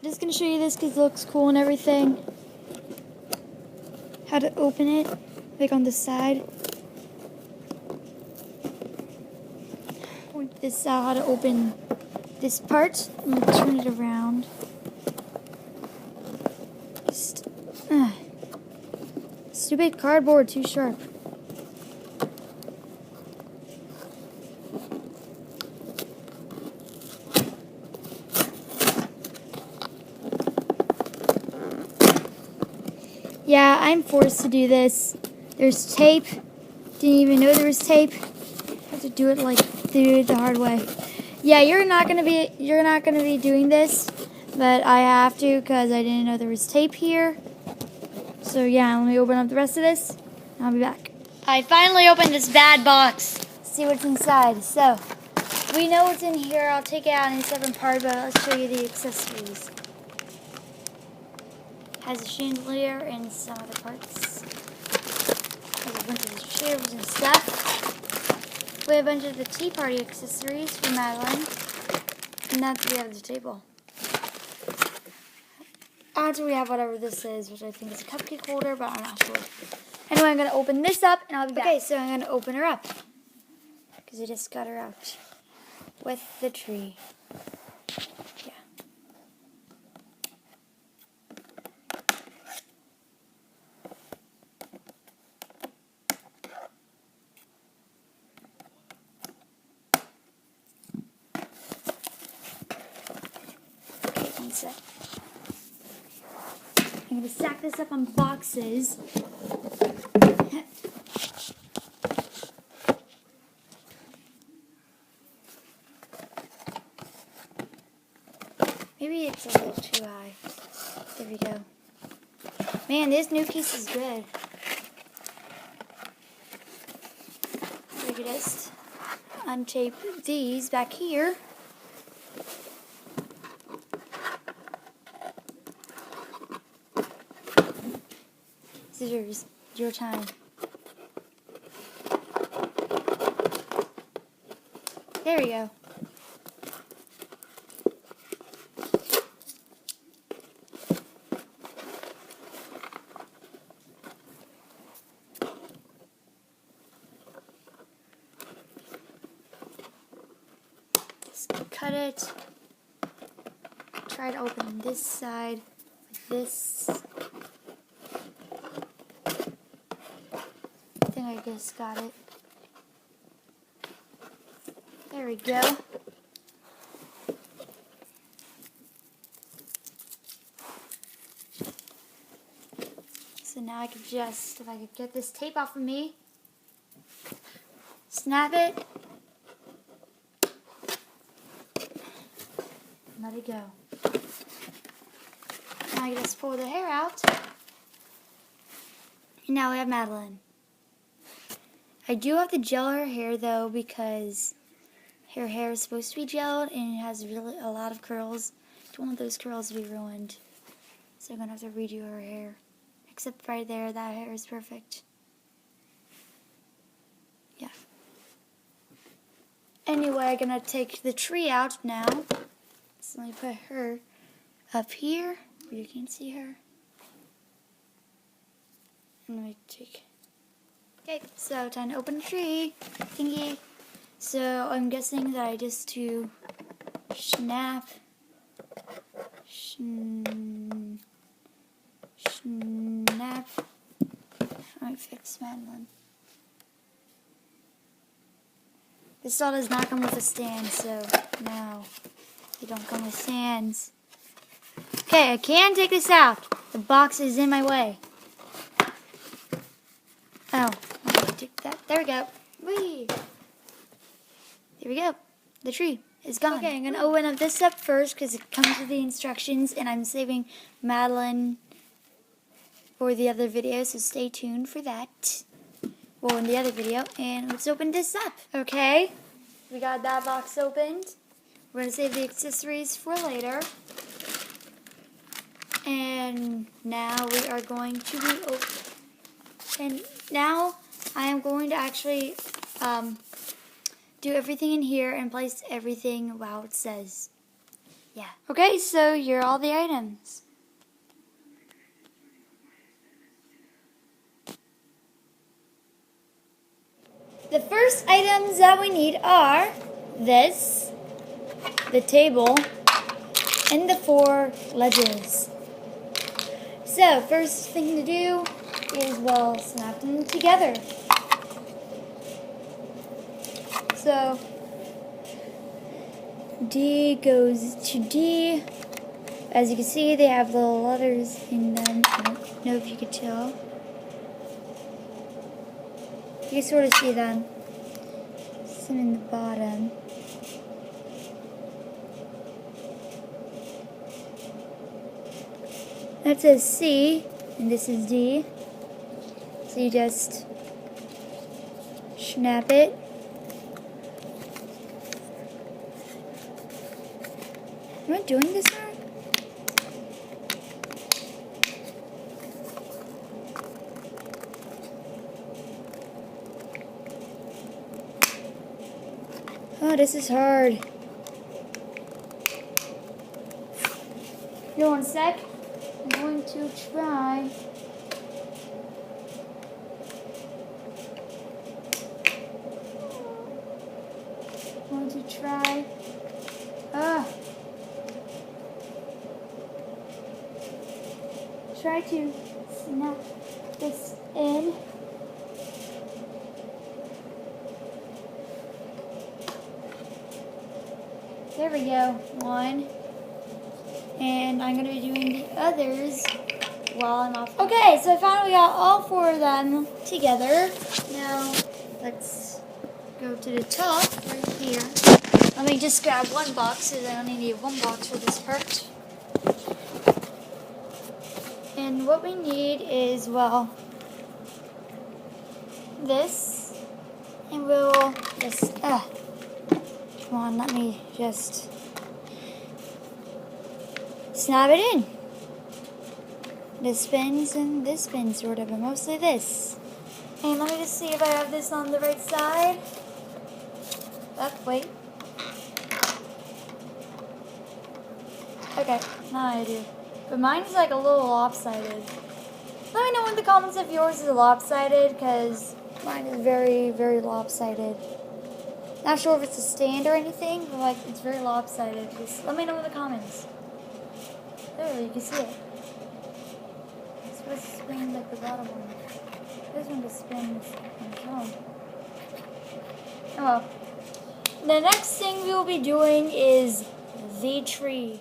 just going to show you this because it looks cool and everything. How to open it, like on the side. This is how to open this part. I'm going to turn it around. Just, stupid cardboard, too sharp. Yeah, I'm forced to do this. There's tape. Didn't even know there was tape. Have to do it like the hard way. Yeah, you're not gonna be doing this, but I have to because I didn't know there was tape here. So yeah, let me open up the rest of this. And I'll be back. I finally opened this bad box. See what's inside. So we know what's in here. I'll take it out in a separate part, but I'll show you the accessories. Has a chandelier and some other parts. Has a bunch of chairs and stuff. We have a bunch of the tea party accessories for Madeline. And that's the other table. After we have whatever this is, which I think is a cupcake holder, but I'm not sure. Anyway, I'm going to open this up and I'll be back. Okay, so I'm going to open her up. Because I just got her out. With the tree. Yeah. Set. I'm going to stack this up on boxes. Maybe it's a little too high. There we go. Man, this new piece is good. We could just untape these back here. Scissors, your time. There we go. Just cut it. Try to open this side with this. I just got it. There we go. So now I could just, if I could get this tape off of me, snap it, and let it go. Now I just pull the hair out, and now we have Madeline. I do have to gel her hair though because her hair is supposed to be gelled and it has really a lot of curls. I don't want those curls to be ruined. So I'm going to have to redo her hair. Except right there, that hair is perfect. Yeah. Anyway, I'm going to take the tree out now. So let me put her up here where you can't see her. And let me take... Okay, so time to open the tree thingy. So I'm guessing that I just do snap, snap. Let me fix Madeline. This doll does not come with a stand, so no, they don't come with stands. Okay, I can take this out. The box is in my way. Oh. That. There we go. Whee! There we go. The tree is gone. Okay, I'm going to open up this up first because it comes with the instructions, and I'm saving Madeline for the other video, so stay tuned for that. Well, in the other video, and let's open this up. Okay, we got that box opened. We're going to save the accessories for later. And now we are going to be open. And now I am going to actually do everything in here and place everything how it says. Yeah. Okay, so here are all the items. The first items that we need are this, the table, and the 4 ledges. So, first thing to do is, well, snap them together. So, D goes to D. As you can see, they have little letters in them. I don't know if you could tell. You can sort of see them. Some in the bottom. That says C, and this is D. So you just snap it. Am I doing this right? Oh, this is hard. Give me 1 sec. I'm going to try. Try to snap this in. There we go. 1. And I'm going to be doing the others while I'm off. Okay, so I finally got all 4 of them together. Now, let's go to the top right here. Let me just grab 1 box, because I only need 1 box for this part. And what we need is, well, this. And we'll just, come on, let me just snap it in. This spins and this spins or whatever, mostly this. And let me just see if I have this on the right side. Wait. Okay, now I do. But mine's like a little lopsided. Let me know in the comments if yours is lopsided, because mine is very, very lopsided. Not sure if it's a stand or anything, but like it's very lopsided. Just let me know in the comments. There, you can see it. It's supposed to spin like the bottom one. This one just spins on its own. Oh well. The next thing we will be doing is the tree.